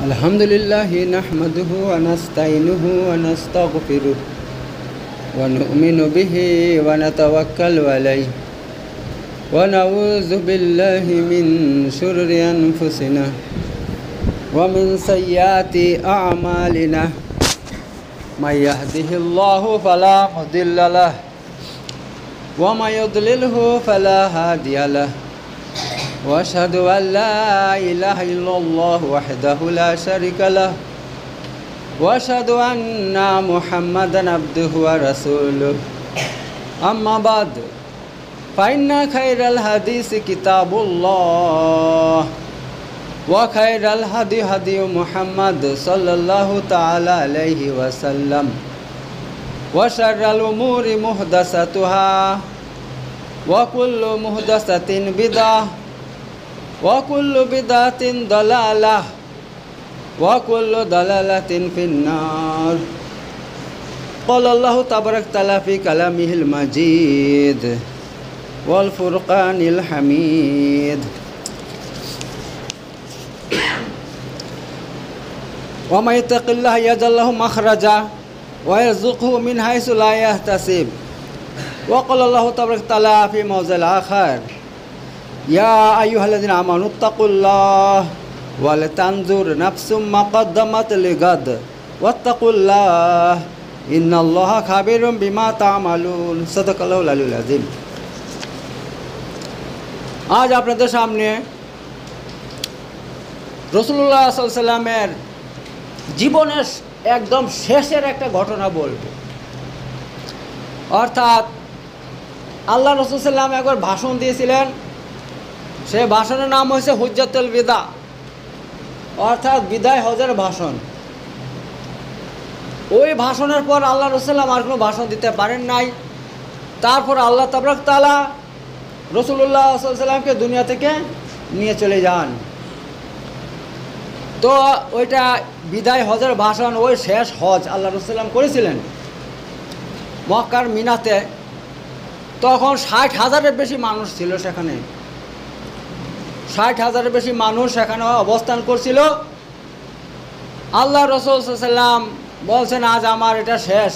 अल्हम्दुलिल्लाहि नहमदुहु व नस्तईनुहु व नस्तगफिरुह व नु'मिनु बिहि व नतवक्कलु अलैहि व नऊज़ु बिल्लाहि मिन शुरुरि अनफुसिना व मिन सय्यिआति अअमालिना मन यहदिहिल्लाहु फला मुदिल्ल लहु व मन युद्लिलहु फला हादिय लहु वअशहदु अल्ला इलाहा इल्लल्लाहु वहदहु ला शरीका लहु वअशहदु अन्ना मुहम्मदन अब्दुहु व रसूलुहु अम्मा बाद फ़इन्ना खैरल हदीस किताबुल्लाह व खैरल हदी हदी मुहम्मद सल्लल्लाहु तआला अलैहि वसल्लम व शर्रल उमूरि मुहदसतुहा व कुल्लु मुहदसतिन बिदअह वकुल्लु बिदअतिन दलालह वकुल्लु दलालतिन फिन्नार क़ाल अल्लाहु तबारक तआला फ़ी कलामिहिल मजीद वल फ़ुरक़ानिल हमीद वमन यत्तक़िल्लाह यजअल लहु मख़रजा व यरज़ुक़हु मिन हैसु ला यहतसिब वक़ाल अल्लाहु तबारक तआला फ़ी मौज़िल आख़र या अय्युहल्लज़ीना आमनुत्तक़ुल्लाह वल तंजुर नफ्सुम मा क़द्दमत लिगद वत्तक़ुल्लाह इन्नल्लाहा ख़बीरुम बिमा तामलून। सदक़ल्लाहुल अलीयुल अज़ीम। आज আপনাদের সামনে রাসূলুল্লাহ সাল্লাল্লাহু আলাইহি ওয়াসাল্লামের জীবনের একদম শেষের একটা ঘটনা বলবো। অর্থাৎ আল্লাহ রাসূল সাল্লাল্লাহু আলাইহি ওয়াসাল্লাম একবার ভাষণ দিয়েছিলেন, সে ভাষণের নাম হয়েছে হুজ্জাতুল বিদা, অর্থাৎ বিদায় হজের ভাষণ। ওই ভাষণের পর আল্লাহ রাসূল আর কোনো ভাষণ দিতে পারেন নাই। তারপর আল্লাহ তাবারক তাআলা রাসূলুল্লাহ সাল্লাল্লাহু আলাইহি ওয়াসাল্লামকে দুনিয়া থেকে নিয়ে চলে যান। তো ওইটা বিদায় হজের ভাষণ, ওই শেষ হজ আল্লাহ রাসূল করেছিলেন মক্কার মিনাতে। তখন ৬০,০০০-এর বেশি মানুষ ছিল সেখানে, ৬০,০০০-এর বেশি মানুষ সেখানে অবস্থান করছিল। আল্লাহ রাসূল সাল্লাল্লাহু আলাইহি ওয়াসাল্লাম বলছেন, আজ আমার এটা শেষ,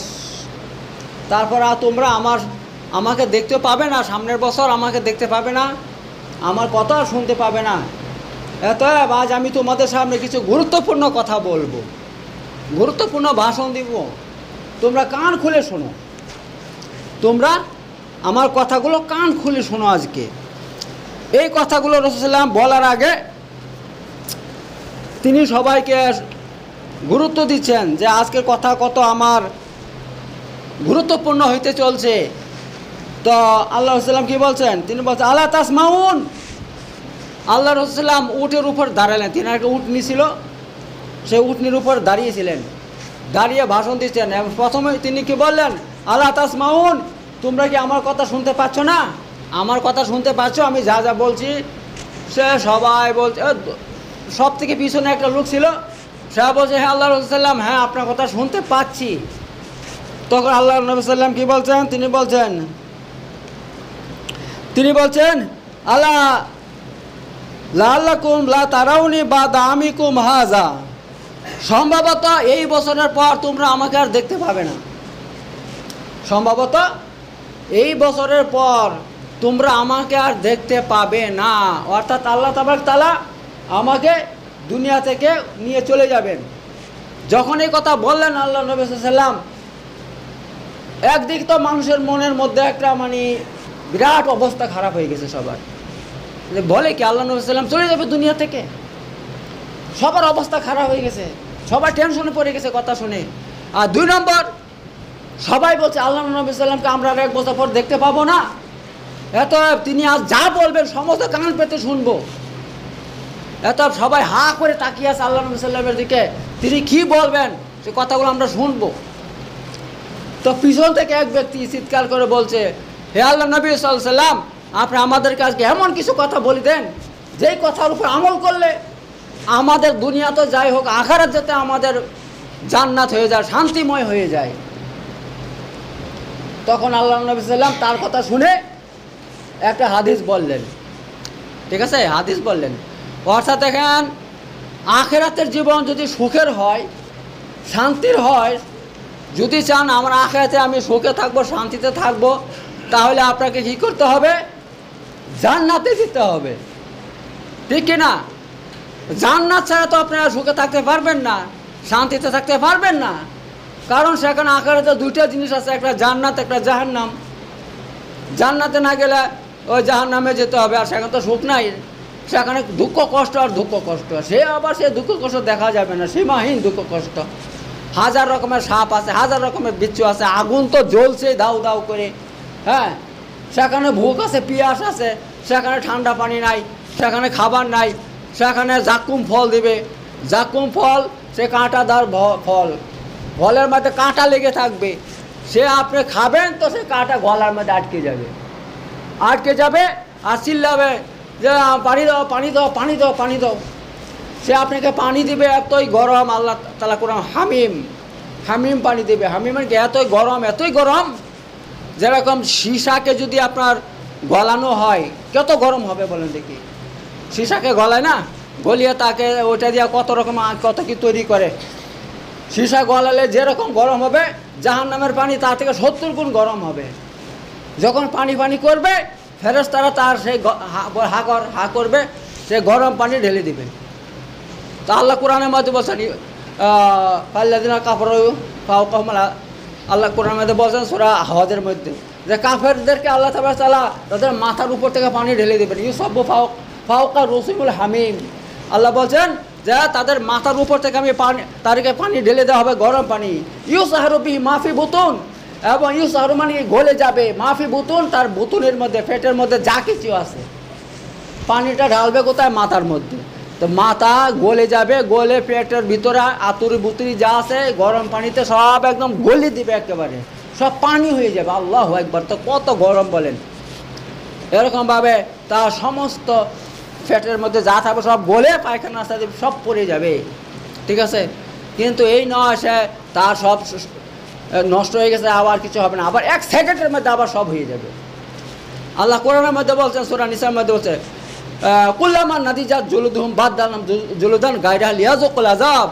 তারপর আর তোমরা আমাকে দেখতে পাবে না, সামনের বছর আমাকে দেখতে পাবে না, আমার কথা শুনতে পাবে না। অতএব আজ আমি তোমাদের সামনে কিছু গুরুত্বপূর্ণ কথা বলবো, গুরুত্বপূর্ণ ভাষণ দিব, তোমরা কান খুলে শোনো, তোমরা আমার কথাগুলো কান খুলে শোনো। আজকে এই কথাগুলো রাসূলুল্লাহ বলার আগে তিনি সবাইকে গুরুত্ব দিচ্ছেন যে আজকের কথা কত আমার গুরুত্বপূর্ণ হইতে চলছে। তো আল্লাহ রাসূলুল্লাহ কি বলছেন? তিনি বলছেন, আলা তাসমাউন। আল্লাহ রাসূলুল্লাহ উটের উপর দাঁড়ালেন, তিনি একটা উট নিয়েছিল, সেই উটনির উপর দাঁড়িয়েছিলেন, দাঁড়িয়ে ভাষণ দিচ্ছেন। প্রথমে তিনি কি বললেন? আলা তাসমাউন, তোমরা কি আমার কথা শুনতে পাচ্ছ না? আমার কথা শুনতে পাচ্ছ? আমি যা যা বলছি সে সবাই বলছে। সব থেকে পিছনে একটা লোক ছিল, সে বলছে, হ্যাঁ আল্লাহ রাসূলুল্লাহ, হ্যাঁ আপনার কথা শুনতে পাচ্ছি। তখন আল্লাহ নবী সাল্লাম কি বলছেন? তিনি বলছেন আলা লাআল্লাকুম লা তারাউনি বাদা আমিকুম হাযা, সম্ভবত এই বছরের পর তোমরা আমাকে আর দেখতে পাবে না, সম্ভবত এই বছরের পর তোমরা আমাকে আর দেখতে পাবে না। অর্থাৎ আল্লাহ তাবারক তাআলা আমাকে দুনিয়া থেকে নিয়ে চলে যাবেন। যখন এই কথা বললেন আল্লাহ নবী সাল্লাল্লাহু আলাইহি ওয়াসাল্লাম, একদিক তো মানুষের মনের মধ্যে একটা বিরাট অবস্থা খারাপ হয়ে গেছে সবার, বলে কি আল্লাহ নবী সাল্লাল্লাহু আলাইহি ওয়াসাল্লাম চলে যাবে দুনিয়া থেকে। সবার অবস্থা খারাপ হয়ে গেছে, সবাই টেনশনে পড়ে গেছে কথা শুনে। আর ২ নম্বর, সবাই বলছে আল্লাহ নবী সাল্লাল্লাহু আলাইহি ওয়াসাল্লামকে আমরা আর ১ বছর পর দেখতে পাবো না। এত তিনি আজ যা বলবেন সমস্ত কান পেতে শুনবো। এত সবাই হা করে তাকিয়ে আছে আল্লাহ নবী সাল্লাল্লাহু আলাইহি ওয়াসাল্লামের দিকে, তিনি কি বলবেন সে কথাগুলো আমরা শুনবো। তো পিছন থেকে এক ব্যক্তি চিৎকার করে বলছে, হে আল্লাহ নবী সাল্লাল্লাহু আলাইহি ওয়াসাল্লাম, আপনি আমাদেরকে আজকে এমন কিছু কথা বলে দেন যেই কথার উপর আমল করলে আমাদের দুনিয়া তো যাই হোক, আখিরাত যাতে আমাদের জান্নাত হয়ে যায়, শান্তিময় হয়ে যায়। তখন আল্লাহ নবী সাল্লাম তার কথা শুনে একটা হাদিস বললেন, ঠিক আছে, হাদিস বললেন। অর্থাৎ দেখেন আখেরাতের জীবন যদি সুখের হয়, শান্তির হয়, যদি চান আমার আখেরাতে আমি সুখে থাকবো, শান্তিতে থাকবো, তাহলে আপনাকে কী করতে হবে? জান্নাতে যেতে হবে, ঠিক কি না? জান্নাত ছাড়া তো আপনারা সুখে থাকতে পারবেন না, শান্তিতে থাকতে পারবেন না। কারণ সেখানে আখেরাতে দুইটা জিনিস আছে, একটা জান্নাত, একটা জাহান্নাম। জান্নাতে না গেলে ওই জাহান্নামে যেতে হবে, আর সেখানে তো সুখ নাই, সেখানে দুঃখ কষ্ট আর দুঃখ কষ্ট। সে আবার সে দুঃখ কষ্ট দেখা যাবে না, সীমাহীন দুঃখ কষ্ট। হাজার রকমের সাপ আছে, হাজার রকমের বিচ্ছু আছে, আগুন তো জ্বলছে দাউ দাউ করে। হ্যাঁ, সেখানে ভুখ আছে, পিয়াস আছে, সেখানে ঠান্ডা পানি নাই, সেখানে খাবার নাই, সেখানে জাকুম ফল দিবে। জাকুম ফল সে কাঁটাদার ফল, ফলের মধ্যে কাঁটা লেগে থাকবে। সে আপনি খাবেন তো সে কাঁটা গলার মধ্যে আটকে যাবে, আটকে যাবে আর চিল্লাবে যে পানি দাও, পানি দাও, পানি দাও, পানি দাও। সে আপনাকে পানি দিবে এতই গরম, আল্লাহ তাআলা কোরআন হামিম, হামিম পানি দেবে। হামিম মানে এতই গরম, এতই গরম, যেরকম সীসাকে যদি আপনার গলানো হয় কত গরম হবে বলেন দেখি। সীসাকে গলায় না, গলিয়ে তাকে ওটা দিয়ে কত রকম কত কি তৈরি করে। সীসা গলালে যেরকম গরম হবে, জাহান্নামের পানি তার থেকে 70 গুণ গরম হবে। যখন পানি পানি করবে, ফেরেশতারা তার সেই হা করবে, সে গরম পানি ঢেলে দিবে। তা আল্লাহ কোরআনের মধ্যে বলছেন পাল্লাদিনা কাফারু ফাওকাহুমুল, আল্লাহ কোরআনের মধ্যে বলছেন সূরা হজের মধ্যে যে কাফেরদেরকে আল্লাহ তাআলা তাদের মাথার উপর থেকে পানি ঢেলে দেবেন। ইউসাব্বু ফাওকা রুসুমুল হামিম, আল্লাহ বলছেন যে তাদের মাথার উপর থেকে আমি তাদেরকে পানি ঢেলে দেওয়া হবে, গরম পানি। ইউসাহারু বিহি মাফি বুতুন, এবং ইউসাহারু মানে গলে যাবে, মাফি বুতুন তার বুতুনের মধ্যে, পেটের মধ্যে যা কিছু আছে। পানিটা ঢালবে কোথায়? মাথার মধ্যে। তো মাথা গলে যাবে, গলে পেটের ভিতরে আতুরি বুতুরি যা আছে গরম পানিতে সব একদম গলে দিবে, একেবারে সব পানি হয়ে যাবে। আল্লাহু আকবার, তো কত গরম বলেন। এরকমভাবে তার সমস্ত পেটের মধ্যে যা থাকবে সব গলে পায়খানা রাস্তা দিয়ে সব পড়ে যাবে, ঠিক আছে। কিন্তু এই নয় সে তার সব নষ্ট হয়ে গেছে, আবার কিছু হবে না, আবার 1 সেকেন্ডের মধ্যে আবার সব হয়ে যাবে। আল্লাহ কোরআনের মধ্যে বলছেন, সূরা নিসার মধ্যে বলছে কুল্লামা নাদিজাত জুলুদুহুম বাদদালনাহুম জুলুদান গায়রাহা লিয়াযুকুল আযাব।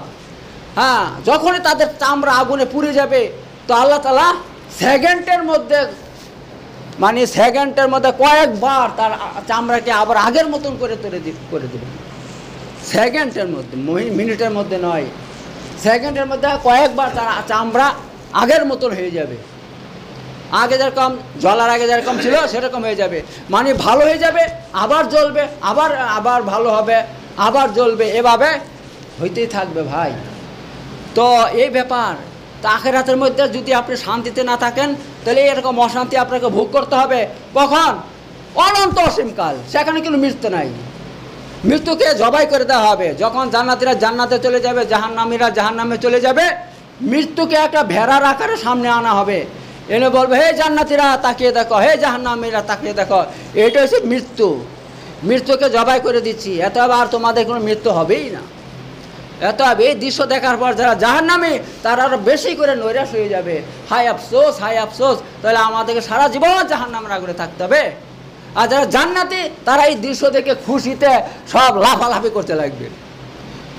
হ্যাঁ, যখনই তাদের চামড়া আগুনে পুড়ে যাবে, তো আল্লাহ তাআলা সেকেন্ডের মধ্যে, মানে সেকেন্ডের মধ্যে কয়েকবার তার চামড়াকে আবার আগের মতন করে দেবে। সেকেন্ডের মধ্যে, মিনিটের মধ্যে নয়, সেকেন্ডের মধ্যে কয়েকবার তার চামড়া আগের মতন হয়ে যাবে। আগে যেরকম জ্বলার আগে যেরকম ছিল সেরকম হয়ে যাবে, মানে ভালো হয়ে যাবে, আবার জ্বলবে, আবার আবার ভালো হবে, আবার জ্বলবে, এভাবে হইতেই থাকবে ভাই। তো এই ব্যাপার। তো আখিরাতের মধ্যে যদি আপনি শান্তিতে না থাকেন, তাহলে এরকম অশান্তি আপনাকে ভোগ করতে হবে। কখন? অনন্ত অসীমকাল। সেখানে কিন্তু মৃত্যু নাই, মৃত্যুকে জবাই করে দেওয়া হবে। যখন জান্নাতীরা জান্নাতে চলে যাবে, জাহান্নামীরা জাহান্নামে চলে যাবে, মৃত্যুকে একটা ভেড়ার আকারে সামনে আনা হবে, এনে বলবে হে জান্নাতীরা তাকিয়ে দেখো, হে জাহান্নামীরা তাকিয়ে দেখো, এটা হচ্ছে মৃত্যু। মৃত্যুকে জবাই করে দিচ্ছি, এত আর তোমাদের কোনো মৃত্যু হবেই না। এত এই দৃশ্য দেখার পর যারা জাহান্নামী তারা আরো বেশি করে নৈরাশ হয়ে যাবে, হায় আফসোস, হায় আফসোস, তাহলে আমাদেরকে সারা জীবন জাহান্নামের আগুনে থাকতে হবে। আর যারা জান্নাতি তারা এই দৃশ্য দেখে খুশিতে সব লাফালাফি করতে লাগবে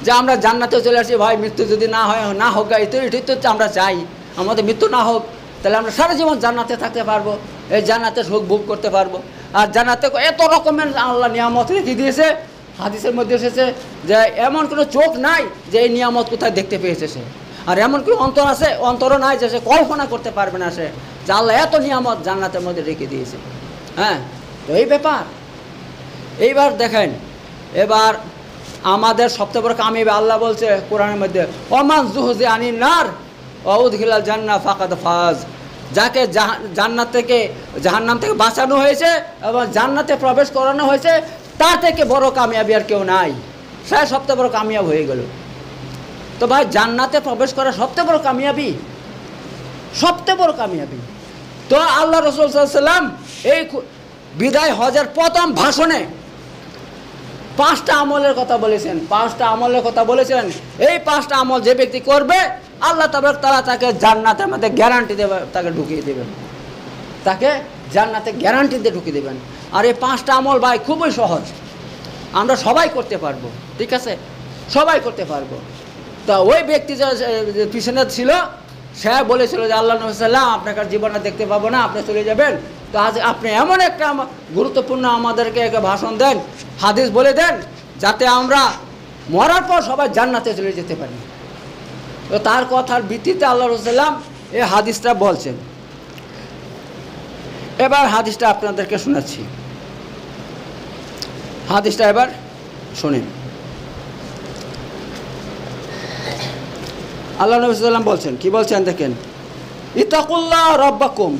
যে আমরা জান্নাতে চলে আসি ভাই, মৃত্যু যদি না হয় না হোক, এটাই তো আমরা চাই, আমাদের মৃত্যু না হোক, তাহলে আমরা সারা জীবন জান্নাতে থাকতে পারবো, এই জান্নাতে সুখ ভোগ করতে পারবো। আর জান্নাতে এত রকমের আল্লাহ নিয়ামত রেখে দিয়েছে, হাদিসের মধ্যে এসেছে যে এমন কোনো চোখ নাই যে এই নিয়ামত কোথায় দেখতে পেয়েছে সে, আর এমন কোনো অন্তর আছে, অন্তরও নাই যে সে কল্পনা করতে পারবে না সে যে আল্লাহ এত নিয়ামত জান্নাতের মধ্যে রেখে দিয়েছে। হ্যাঁ, তো এই ব্যাপার। এইবার দেখেন, এবার আমাদের সবচেয়ে বড় কামিয়াবি আল্লাহ বলছে কোরআনের মধ্যে ওমান যুহজি আনিন নার ওয়া উদখিলাল জান্নাহ ফাকাদ ফাজ। যাকে জান্নাত থেকে, জাহান্নাম থেকে বাঁচানো হয়েছে এবং জান্নাতে প্রবেশ করানো হয়েছে, তার থেকে বড় কামিয়াবি আর কেউ নাই, সে সবচেয়ে বড় কামিয়াব হয়ে গেল। তো ভাই, জান্নাতে প্রবেশ করা সবচেয়ে বড় কামিয়াবি, সবচেয়ে বড় কামিয়াবি। তো আল্লাহ রাসূল সাল্লাল্লাহু আলাইহি ওয়াসাল্লাম এই বিদায় হজের প্রথম ভাষণে 5টা আমলের কথা বলেছেন, 5টা আমলের কথা বলেছেন। এই 5টা আমল যে ব্যক্তি করবে, আল্লাহ তাআলা তাকে জান্নাতের মধ্যে গ্যারান্টি দেবে, তাকে ঢুকিয়ে দেবেন, তাকে জান্নাতে গ্যারান্টি দিয়ে ঢুকিয়ে দেবেন। আর এই 5টা আমল ভাই খুবই সহজ, আমরা সবাই করতে পারবো, ঠিক আছে। সবাই করতে পারবো। তা ওই ব্যক্তি যে পিছনে ছিল সে বলেছিল যে আল্লাহ নবী সাল্লাল্লাহু আলাইহি ওয়াসাল্লাম আপনাকে জীবনে দেখতে পাবো না, আপনি চলে যাবেন। তো আজ আপনি এমন একটা গুরুত্বপূর্ণ আমাদেরকে একটা ভাষণ দেন, হাদিস বলে দেন, যাতে আমরা মরার পর সবাই জান্নাতে চলে যেতে পারি। তো তার কথার ভিত্তিতে আল্লাহ রাসূল সাল্লাল্লাহু আলাইহি ওয়াসাল্লাম এই হাদিসটা বলছেন। এবার হাদিসটা আপনাদেরকে শোনাচ্ছি, হাদিসটা এবার শোনেন। আল্লাহ নবী সাল্লাল্লাহু আলাইহি ওয়াসাল্লাম বলছেন, কি বলছেন দেখেন, ইত্তাকুল্লাহ রাব্বাকুম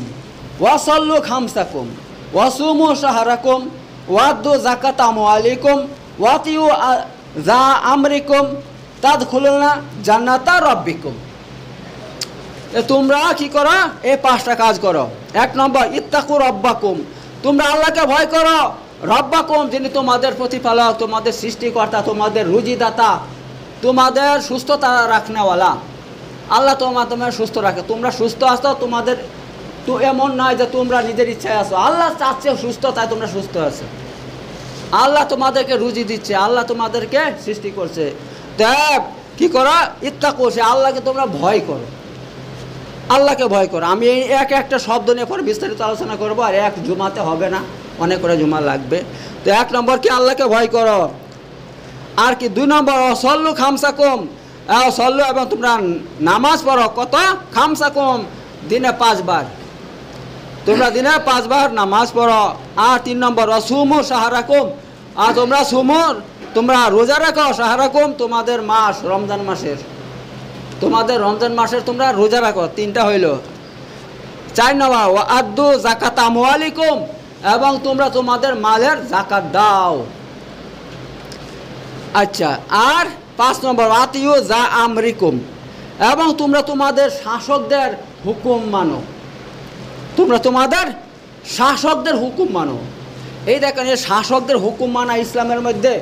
ওয়াসাল্লু খামসাকুম ওয়াসুমু শাহরাকুম ওয়াদ্দু যাকাত আমওয়ালিকুম ওয়াতিউ যা আমরিকুম তাদখুলুনা জান্নাতা রাব্বিকুম। তোমরা কি করো? এই 5টা কাজ করো। 1 নম্বর, ইত্তাকু রাব্বাকুম, তোমরা আল্লাহকে ভয় করো। রাব্বাকুম, যিনি তোমাদের প্রতিপালক, তোমাদের সৃষ্টিকর্তা, তোমাদের রুজিদাতা, তোমাদের সুস্থতা রাখনেওয়ালা। আল্লাহ তোমাদের সুস্থ রাখে। তোমরা সুস্থ আছো, তোমাদের তো এমন নয় যে তোমরা নিজের ইচ্ছায় আছো। আল্লাহ চাচ্ছে সুস্থ, তাই তোমরা সুস্থ আছো। আল্লাহ তোমাদেরকে রুজি দিচ্ছে, আল্লাহ তোমাদেরকে সৃষ্টি করছে। দেখ কি করো? ইত্তাকু, সে আল্লাহকে তোমরা ভয় করো, আল্লাহকে ভয় করো। আমি এই একটা শব্দ নিয়ে পরে বিস্তারিত আলোচনা করবো, আর এক জুমাতে হবে না, অনেক করে জুমা লাগবে। তো 1 নম্বর কি? আল্লাহকে ভয় করো। আর কি 2 নম্বর, সল্লু খামসাকুম, সল্লু, এবং তোমরা নামাজ পড়ো। কত? খামসাকুম, দিনে 5 বার, তোমরা দিনে 5 বার নামাজ পড়ো। আর 3 নম্বর, সুমু শাহরাকুম, আর তোমরা রোজা রাখো। শাহরাকুম, তোমাদের মাস, রমজান মাসের, তোমাদের রমজান মাসের তোমরা রোজা রাখো। 3টা হইল। 4 নম্বর, ওয়াদ্দু যাকাত আমওয়ালিকুম, এবং তোমরা তোমাদের মালের যাকাত দাও। আচ্ছা, আর 5 নম্বর, আতিউ যা আমরিকুম, এবং তোমরা তোমাদের শাসকদের হুকুম মানো। তোমরা তোমাদের শাসকদের হুকুম মানো। এই দেখেন, এই শাসকদের হুকুম মানা ইসলামের মধ্যে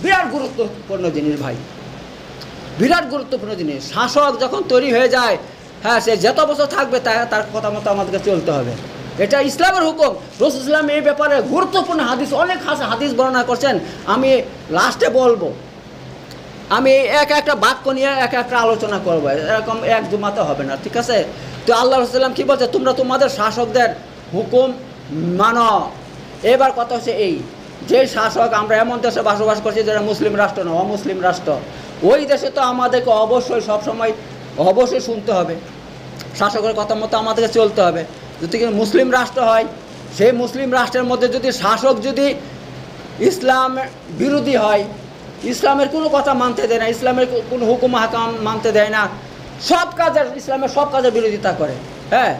বিরাট গুরুত্বপূর্ণ জিনিস ভাই, বিরাট গুরুত্বপূর্ণ জিনিস। শাসক যখন তৈরি হয়ে যায়, হ্যাঁ, সে যত বছর থাকবে তার কথা মতো আমাদেরকে চলতে হবে। এটা ইসলামের হুকুম। রাসূল ইসলাম এই ব্যাপারে গুরুত্বপূর্ণ হাদিস, অনেক হাদিস বর্ণনা করছেন। আমি লাস্টে বলবো, আমি একটা বাক্য নিয়ে একটা আলোচনা করবো, এরকম এক জুমাতে হবে না, ঠিক আছে? তো আল্লাহ রাসূল সাল্লাল্লাহু আলাইহি ওয়াসাল্লাম কি বলছে? তোমরা তোমাদের শাসকদের হুকুম মানো। এবার কথা হচ্ছে এই, যে শাসক, আমরা এমন দেশে বসবাস করছি যেটা মুসলিম রাষ্ট্র না, অমুসলিম রাষ্ট্র, ওই দেশে তো আমাদেরকে অবশ্যই সবসময় অবশ্যই শুনতে হবে, শাসকের কথা মতো আমাদেরকে চলতে হবে। যদি মুসলিম রাষ্ট্র হয়, সেই মুসলিম রাষ্ট্রের মধ্যে যদি শাসক যদি ইসলাম বিরোধী হয়, ইসলামের কোনো কথা মানতে দেয় না, ইসলামের কোনো হুকুম হাকাম মানতে দেয় না, সব কাজের, ইসলামের সব কাজের বিরোধিতা করে, হ্যাঁ,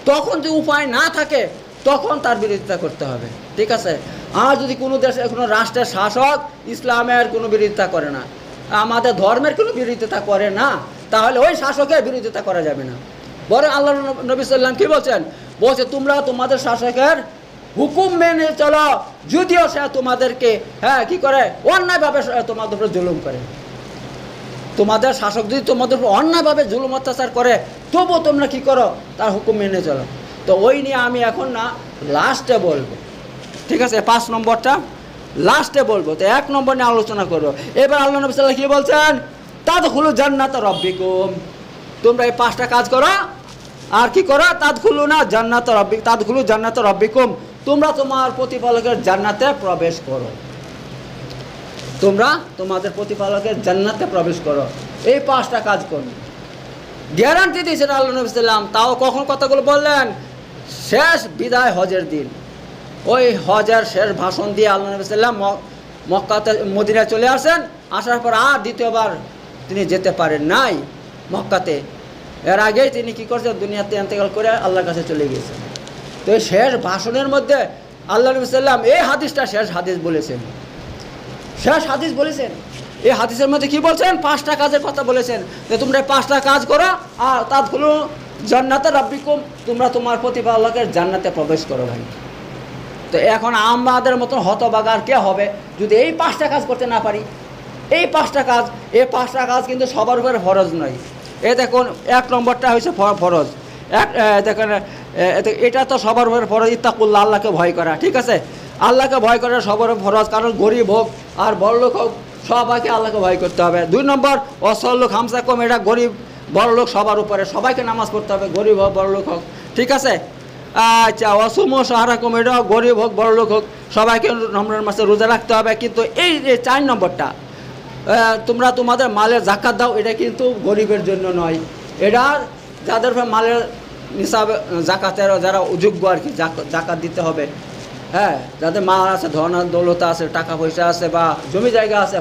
তখন যে উপায় না থাকে, তখন তার বিরোধিতা করতে হবে, ঠিক আছে? আর যদি কোনো দেশে, কোনো রাষ্ট্রের শাসক ইসলামের কোনো বিরোধিতা করে না, আমাদের ধর্মের কোনো বিরোধিতা করে না, তাহলে ওই শাসকের বিরোধিতা করা যাবে না। বরং আল্লাহ নবী সাল্লাল্লাহু আলাইহি ওয়াসাল্লাম কি বলছেন? বলছে তোমরা তোমাদের শাসকের হুকুম মেনে চলো, যদিও সে তোমাদেরকে, হ্যাঁ, কি করে? অন্যায়ভাবে তোমাদের উপর জুলুম করে। তোমাদের শাসক যদি তোমাদের উপর অন্যায়ভাবে জুলুম অত্যাচার করে, তবুও তোমরা কি করো? তার হুকুম মেনে চলো। তো ওই নিয়ে আমি এখন না লাস্টে বলবো, ঠিক আছে? 5 নম্বরটা লাস্টে বলবো। তো 1 নম্বর নিয়ে আলোচনা করবো। এবার আল্লাহ নবী সাল্লাল্লাহু আলাইহি ওয়াসাল্লাম কি বলছেন? তাদখুলু জান্নাতা রাব্বিকুম, তোমরা এই 5টা কাজ করো। আর কি করো? তাদখুলু জান্নাতা রাব্বিকুম, তোমরা তোমার প্রতিপালকের জান্নাতে প্রবেশ করো। তোমরা তোমাদের প্রতিপালকের জান্নাতে প্রবেশ করো, এই 5টা কাজ করো। গ্যারান্টি দিয়েছেন আল্লাহ নবী সাল্লাল্লাহু আলাইহি ওয়াসাল্লাম। তাও কখন কথাগুলো বললেন? শেষ বিদায় হজের দিন। ওই হজের শেষ ভাষণ দিয়ে আল্লাহ নবী সাল্লাল্লাহু আলাইহি ওয়াসাল্লাম মক্কাতে, মদিনায় চলে আসেন। আসার পর আর দ্বিতীয়বার তিনি যেতে পারেন নাই মক্কাতে। এর আগেই তিনি কি করছেন? দুনিয়াতে ইন্তেকাল করে আল্লাহর কাছে চলে গিয়েছেন। তো এই শেষ ভাষণের মধ্যে আল্লাহ নবী সাল্লাল্লাহু আলাইহি ওয়াসাল্লাম এই হাদিসটা শেষ হাদিস বলেছেন, শেষ হাদিস বলেছেন। এই হাদিসের মধ্যে কি বলছেন? 5টা কাজের কথা বলেছেন, যে তোমরা 5টা কাজ করো, আর তাদখুলু জান্নাতা রাব্বিকুম, তোমরা তোমার প্রতিপালকের জান্নাতে প্রবেশ করো ভাই। তো এখন আমাদের মতন হতবাগার কে হবে যদি এই 5টা কাজ করতে না পারি? এই 5টা কাজ কিন্তু সবার উপরে ফরজ নয়। এ দেখুন, 1 নম্বরটা হয়েছে ফরজ। দেখেন, এটা তো সবার উপরে ফরজ, ইত্তাকুল্লাহ, আল্লাহকে ভয় করা, ঠিক আছে? আল্লাহকে ভয় করা সবার উপরে ফরজ। কারণ গরিব হোক আর বড়লোক হোক, সবাইকে আল্লাহকে ভয় করতে হবে। 2 নম্বর অসল্লুক হামসাকুম, এটা গরিব বড় লোক সবার উপরে, সবাইকে নামাজ পড়তে হবে, গরিব হোক বড় লোক হোক, ঠিক আছে। আচ্ছা, অসুমো সাহারাকুম, এটা গরিব হোক বড় লোক হোক, সবাইকে রমজান মাসে রোজা রাখতে হবে। কিন্তু এই যে 4 নম্বরটা, তোমরা তোমাদের মালের জাকাত দাও, এটা কিন্তু গরিবের জন্য নয়, এটা যাদের মালের নিসাবে জাকাতের যারা যোগ্য আর কি জাকাত দিতে হবে, হ্যাঁ, যাদের মাল আছে, ধন দৌলতা আছে, টাকা পয়সা আছে বা জমি জায়গা আছে,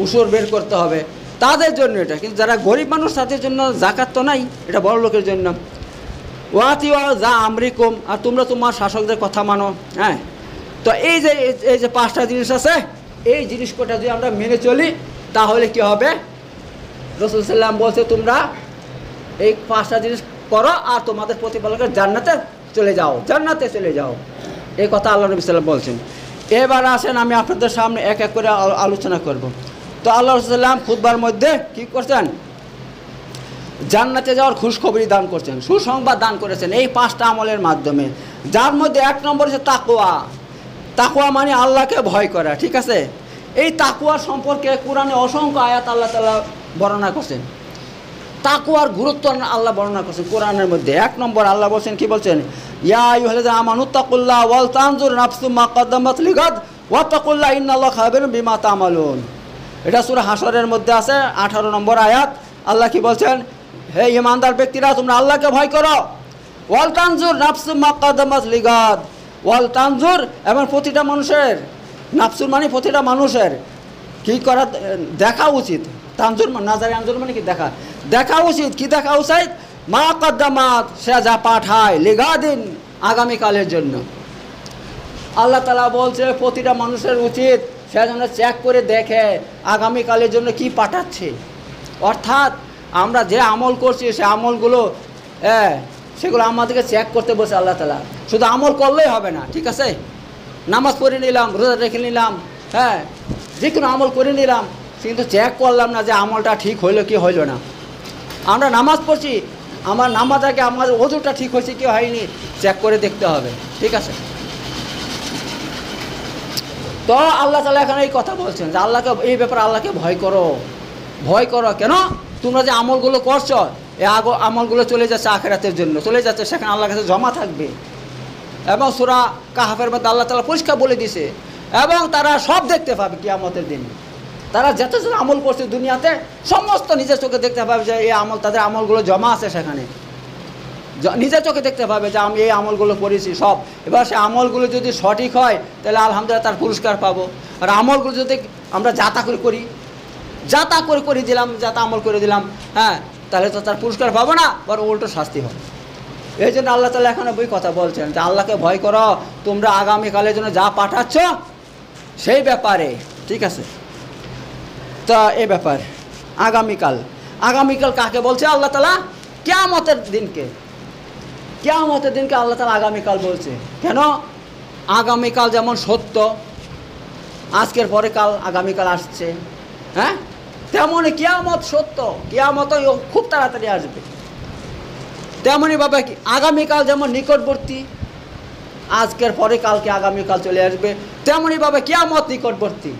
উসুর বের করতে হবে, তাদের জন্য এটা। কিন্তু যারা গরিব মানুষ তাদের জন্য জাকাত তো নাই, এটা বড় লোকের জন্য। ওয়াতিও যা আমরিকুম, আর তোমরা তোমার শাসকদের কথা মানো, হ্যাঁ। তো এই যে 5টা জিনিস আছে, এই জিনিস কটা যদি আমরা মেনে চলি তাহলে কি হবে? রাসূল সাল্লাল্লাহু আলাইহি ওয়াসাল্লাম বলছে তোমরা এই 5টা জিনিস করো আর তোমাদের প্রতিপালকের জান্নাতে চলে যাও, জান্নাতে চলে যাও, এই কথা আল্লাহ নবী সাল্লাল্লাহু আলাইহি ওয়াসাল্লাম বলছেন। এবার আসেন আমি আপনাদের সামনে এক এক করে আলোচনা করব। তো আল্লাহ রাসূল সাল্লাল্লাহু আলাইহি ওয়াসাল্লাম খুতবার মধ্যে কি করছেন? জান্নাতে যাওয়ার খুশখবরি দান করছেন, সুসংবাদ দান করেছেন এই 5টা আমলের মাধ্যমে, যার মধ্যে 1 নম্বর হচ্ছে তাকওয়া। তাকওয়া মানে আল্লাহকে ভয় করা, ঠিক আছে। এই তাকওয়ার সম্পর্কে কোরআনে অসংখ্য আয়াত আল্লাহ তাআলা বর্ণনা করছেন। তাকওয়ার গুরুত্ব আল্লাহ বর্ণনা করছেন কোরআনের মধ্যে। 1 নম্বর আল্লাহ বলছেন, কি বলছেন? ইয়া আইয়ুহাল্লাযীনা আমানুত্তাকুল্লাহ ওয়াল তানজুর নাফসুম মা কদ্দামাত লিগাদ ওয়াত্তাকুল্লাহ ইন্নাল্লাহা খাবিরুম বিমা তা'মালুন। এটা সূরা হাশরের মধ্যে আছে, 18 নম্বর আয়াত। আল্লাহ কি বলছেন? হে ঈমানদার ব্যক্তিরা, তোমরা আল্লাহকে ভয় করো। ওয়াল তানজুর নাফসুম মা কদ্দামাত লিগাদ, ওয়াল তানজুর, এবং প্রতিটা মানুষের, নাফসুর মানে প্রতিটা মানুষের কি করা দেখা উচিত। তানজুর নাজারে আনজুর মানে কি দেখা উচিত। কি দেখা উচিত? মা কদ্দামাত, সে যা পাঠায়, লিগাদিন, আগামীকালের জন্য। আল্লাহ তাআলা বলছে প্রতিটা মানুষের উচিত সে যেন চেক করে দেখে আগামীকালের জন্য কি পাঠাচ্ছে। অর্থাৎ আমরা যে আমল করছি সে আমলগুলো সেগুলো আমাদেরকে চেক করতে বলছে আল্লাহ তাআলা। শুধু আমল করলেই হবে না, ঠিক আছে। নামাজ পড়ে নিলাম, রোজা রেখে নিলাম, হ্যাঁ, যে কোনো আমল করে নিলাম, কিন্তু চেক করলাম না যে আমলটা ঠিক হইলো কি হইলো না। আমরা নামাজ পড়ছি, আমার নামাজ আগে আমার ওযুটা ঠিক হয়েছে কি হয়নি চেক করে দেখতে হবে, ঠিক আছে। তো আল্লাহ তাআলা এখানে এই কথা বলছেন যে আল্লাহকে, এই ব্যাপারে আল্লাহকে ভয় করো। ভয় করো কেন? তোমরা যে আমলগুলো করছো, এই আমলগুলো চলে যাচ্ছে আখিরাতের জন্য, চলে যাচ্ছে, সেখানে আল্লাহর কাছে জমা থাকবে। এবং সূরা কাহফের মধ্যে আল্লাহ তাআলা পরিষ্কার বলে দিয়েছে, এবং তারা সব দেখতে পাবে কিয়ামতের দিন। তারা যত আমল করছে দুনিয়াতে সমস্ত নিজের চোখে দেখতে পাবে যে এই আমল, তাদের আমলগুলো জমা আছে সেখানে, নিজের চোখে দেখতে পাবে যে আমি এই আমলগুলো করেছি সব। এবার সে আমলগুলো যদি সঠিক হয় তাহলে আলহামদুলিল্লাহ তার পুরস্কার পাবো। আর আমলগুলো যদি আমরা যাতা আমল করে দিলাম, হ্যাঁ, তাহলে তো তার পুরস্কার পাবো না, বরং উল্টো শাস্তি হবে। এই জন্য আল্লাহ তাআলা এখানে বই কথা বলছেন যে আল্লাহকে ভয় করো তোমরা আগামীকালের জন্য যা পাঠাচ্ছ সেই ব্যাপারে, ঠিক আছে। তা এই ব্যাপারে আগামীকাল কাকে বলছে আল্লাহ তাআলা? কিয়ামতের দিনকে আল্লাহ তাআলা আগামীকাল বলছে। কেন? আগামীকাল যেমন সত্য, আজকের পরে কাল আগামীকাল আসছে, হ্যাঁ, তেমনই কিয়ামত সত্য, কিয়ামত খুব তাড়াতাড়ি আসবে। তেমনই ভাবে আগামীকাল যেমন নিকটবর্তী, আজকের পরে কালকে আগামীকাল চলে আসবে, তেমনইভাবে কিয়ামত নিকটবর্তী।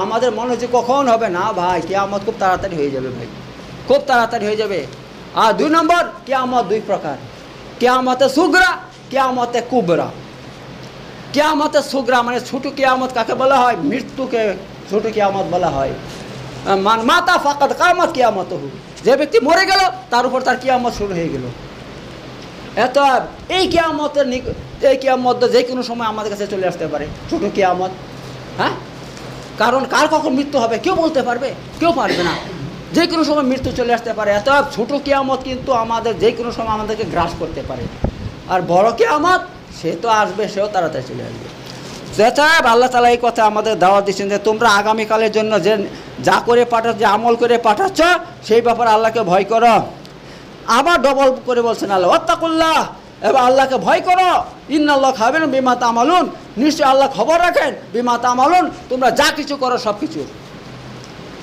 আমাদের মনে হচ্ছে কখন হবে, না ভাই, কিয়ামত খুব তাড়াতাড়ি হয়ে যাবে, ভাই, খুব তাড়াতাড়ি হয়ে যাবে। আর 2 নম্বর, কিয়ামত 2 প্রকার, কিয়ামতে সুগরা, কিয়ামতে কুবরা। কিয়ামতে সুগরা মানে ছোট কিয়ামত কাকে বলা হয়? মৃত্যুকে ছোট কিয়ামত বলা হয়। মান মাতা ফাকাদ কামাত কিয়ামতহু, যে ব্যক্তি মরে গেল তার উপর তার কিয়ামত শুরু হয়ে গেল। এত এই কিয়ামত যে কোনো সময় আমাদের কাছে চলে আসতে পারে, ছোট কিয়ামত, হ্যাঁ। কারণ কার কখন মৃত্যু হবে কেউ বলতে পারবে? কেউ পারবে না। যে কোনো সময় মৃত্যু চলে আসতে পারে। এত ছোট কিয়ামত কিন্তু আমাদের যে কোনো সময় আমাদেরকে গ্রাস করতে পারে। আর বড় কিয়ামত সে তো আসবে, সেও তাড়াতাড়ি চলে আসবে। আল্লাহ তাআলা এই কথা আমাদের দাওয়াত দিচ্ছেন যে তোমরা আগামীকালের জন্য যে আমল করে পাঠাচ্ছ সেই ব্যাপারে আল্লাহকে ভয় করো। আবার ডবল করে বলছেন আল্লাহ, ওয়াত্তাকুল্লাহ, এবার আল্লাহকে ভয় করো। ইন্নাল্লাহা খাবিরুম বিমা তা'মালুন, নিশ্চয়ই আল্লাহ খবর রাখেন। বিমা তা'মালুন, তোমরা যা কিছু করো সব কিছু,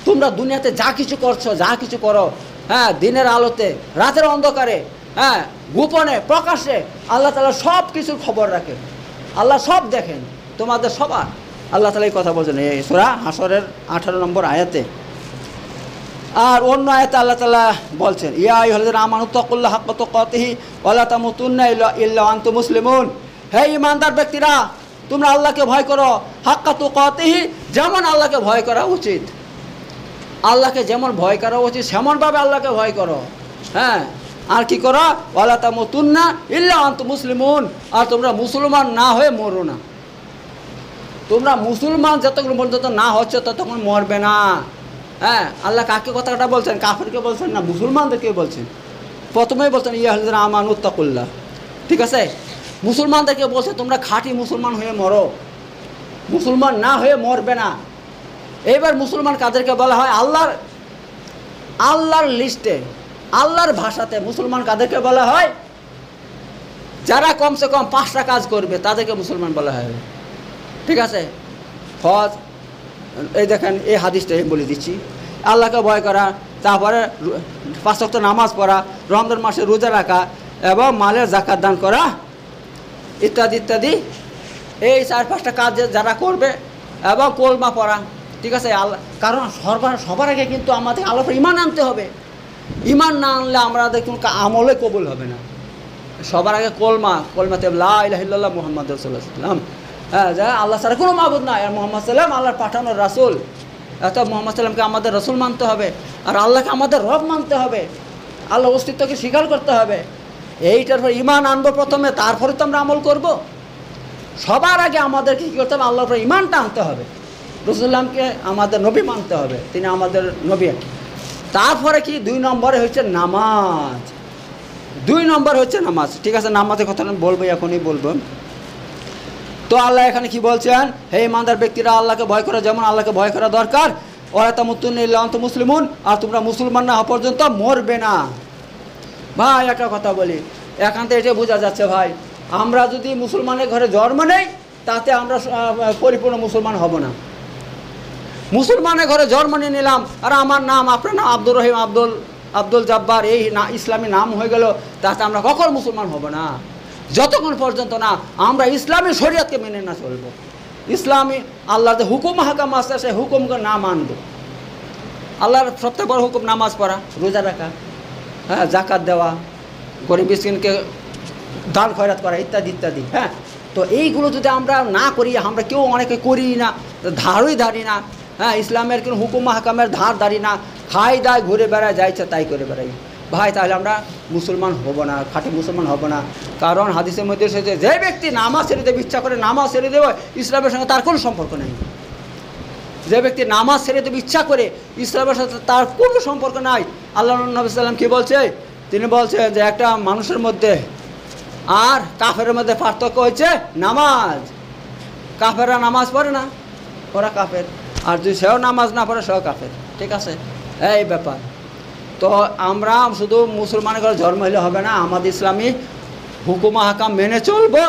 তোমরা দুনিয়াতে যা কিছু করছো, যা কিছু করো, হ্যাঁ, দিনের আলোতে, রাতের অন্ধকারে, হ্যাঁ, গোপনে, প্রকাশ্যে, আল্লাহ তাআলা সব কিছুর খবর রাখেন। আল্লাহ সব দেখেন তোমাদের সবার, আল্লাহ তাআলা এই কথা বলছেন এই সূরা হাশরের 18 নম্বর আয়াতে। আর অন্য আয়াতে আল্লাহ তাআলা বলছেন ইয়া আইয়ুহাল্লাযীনা আমানু তাকুল্লাহা হাক্কা তুকাতিহি ওয়া লা তামুতুন্না ইল্লা ওয়া আনতুম মুসলিমুন। হে ঈমানদার ব্যক্তিরা, তোমরা আল্লাহকে ভয় করো হাক্কা তুকাতিহি, যেমন আল্লাহকে ভয় করা উচিত। আল্লাহকে যেমন ভয় করা উচিত সেমনভাবে আল্লাহকে ভয় করো। হ্যাঁ, আর কি করো? ওয়া লা তামুতুন্না ইল্লা ওয়া আনতুম মুসলিমুন। আর তোমরা মুসলমান না হয়ে মরো না। তোমরা মুসলমান যতক্ষণ পর্যন্ত না হচ্ছে ততক্ষণ মরবে না। হ্যাঁ, আল্লাহ কাকে কথাটা বলছেন? কাফেরকে বলছেন না, মুসলমানদেরকে বলছেন। প্রথমেই বলছেন ইয়া আইয়ুহাল্লাযীনা আমানু তাকুল্লাহ, ঠিক আছে? মুসলমানদেরকে বলছে তোমরা খাঁটি মুসলমান হয়ে মরো, মুসলমান না হয়ে মরবে না। এইবার মুসলমান কাদেরকে বলা হয়? আল্লাহর লিস্টে, আল্লাহর ভাষাতে মুসলমান কাদেরকে বলা হয়? যারা কমসে কম 5টা কাজ করবে তাদেরকে মুসলমান বলা হয়, ঠিক আছে? হজ, এই দেখেন এই হাদিসটা বলে দিচ্ছি, আল্লাহকে ভয় করা, তারপরে 5 ওয়াক্ত নামাজ পড়া, রমজান মাসে রোজা রাখা এবং মালের যাকাত দান করা ইত্যাদি ইত্যাদি। এই 4-5টা কাজ যারা করবে এবং কলমা পড়া, ঠিক আছে? আল্লাহ, কারণ সবার আগে কিন্তু আমাদের আল্লাহর ঈমান আনতে হবে। ঈমান না আনলে আমাদের কোনো আমলে কবুল হবে না। সবার আগে কলমাতে লা ইলাহা ইল্লাল্লাহ মুহাম্মাদুর রাসূলুল্লাহ, হ্যাঁ, যা আল্লাহ ছাড়া কোনো মাবুদ নাই, আর মুহাম্মদ সাল্লাম আল্লাহর পাঠানো রাসূল। এত মুহাম্মদ সাল্লামকে আমাদের রাসূল মানতে হবে, আর আল্লাহকে আমাদের রব মানতে হবে, আল্লাহর অস্তিত্বকে স্বীকার করতে হবে। এইটার পর ঈমান আনবো প্রথমে, তারপরে তো আমরা আমল করব। সবার আগে আমাদেরকে কী করতে হবে? আল্লাহর উপর ঈমানটা আনতে হবে, রাসূলুল্লাহকে আমাদের নবী মানতে হবে, তিনি আমাদের নবী। তারপরে কি 2 নম্বরে হচ্ছে নামাজ। 2 নম্বর হচ্ছে নামাজ, ঠিক আছে? নামাজের কথা আমি বলবো, এখনই বলবো। তো আল্লাহ এখানে কি বলছেন? হে ইমানদার ব্যক্তিরা, আল্লাহকে ভয় করো যেমন আল্লাহকে ভয় করা দরকার। ওয়া লা তামুতুন্না ইল্লা ওয়া আনতুম মুসলিমুন, আর তোমরা মুসলমান না হওয়া পর্যন্ত মরবে না। ভাই একটা কথা বলি, এখান থেকে এটা বোঝা যাচ্ছে ভাই, আমরা যদি মুসলমানের ঘরে জন্ম নেই তাতে আমরা পরিপূর্ণ মুসলমান হব না। মুসলমানের ঘরে জন্ম নিয়ে নিলাম আর আমার নাম, আপনার নাম আব্দুর রহিম, আব্দুল জব্বার, এই না ইসলামী নাম হয়ে গেল, তাতে আমরা কখনো মুসলমান হব না, যতক্ষণ পর্যন্ত না আমরা ইসলামী শরীয়তকে মেনে না চলবো। ইসলামী আল্লাহর যে হুকুম হাকাম আছে সেই হুকুমকে না মানব। আল্লাহর সবথেকে বড় হুকুম নামাজ পড়া, রোজা রাখা, হ্যাঁ, জাকাত দেওয়া, গরিব মিসকিনকে দান খয়রাত করা ইত্যাদি ইত্যাদি। হ্যাঁ, তো এইগুলো যদি আমরা না করি, আমরা কেউ অনেকে করি না, ধারই ধারি না। হ্যাঁ, ইসলামের কোনো হুকুম হাকামের ধার ধারি না, খাই দায় ঘুরে বেড়ায়, যা ইচ্ছা তাই করে বেড়াই। ভাই তাহলে আমরা মুসলমান হব না, খাঁটি মুসলমান হব না। কারণ হাদিসের মধ্যে এসেছে যে ব্যক্তি নামাজ ছেড়ে দেবে, ইচ্ছা করে নামাজ ছেড়ে দেবে, ইসলামের সঙ্গে তার কোনো সম্পর্ক নেই। যে ব্যক্তি নামাজ ছেড়ে দেবে ইচ্ছা করে, ইসলামের সাথে তার কোনো সম্পর্ক নাই। আল্লাহ নবী সাল্লাম কী বলছে? তিনি বলছেন যে একটা মানুষের মধ্যে আর কাফের মধ্যে পার্থক্য হচ্ছে নামাজ। কাফেররা নামাজ পড়ে না, ওরা কাফের, আর যদি সেও নামাজ না পড়ে সেও কাফের, ঠিক আছে? এই ব্যাপার। তো আমরা শুধু মুসলমানের ঘরে জন্ম হলে হবে না, আমাদের ইসলামী হুকুম হাকাম মেনে চলবো,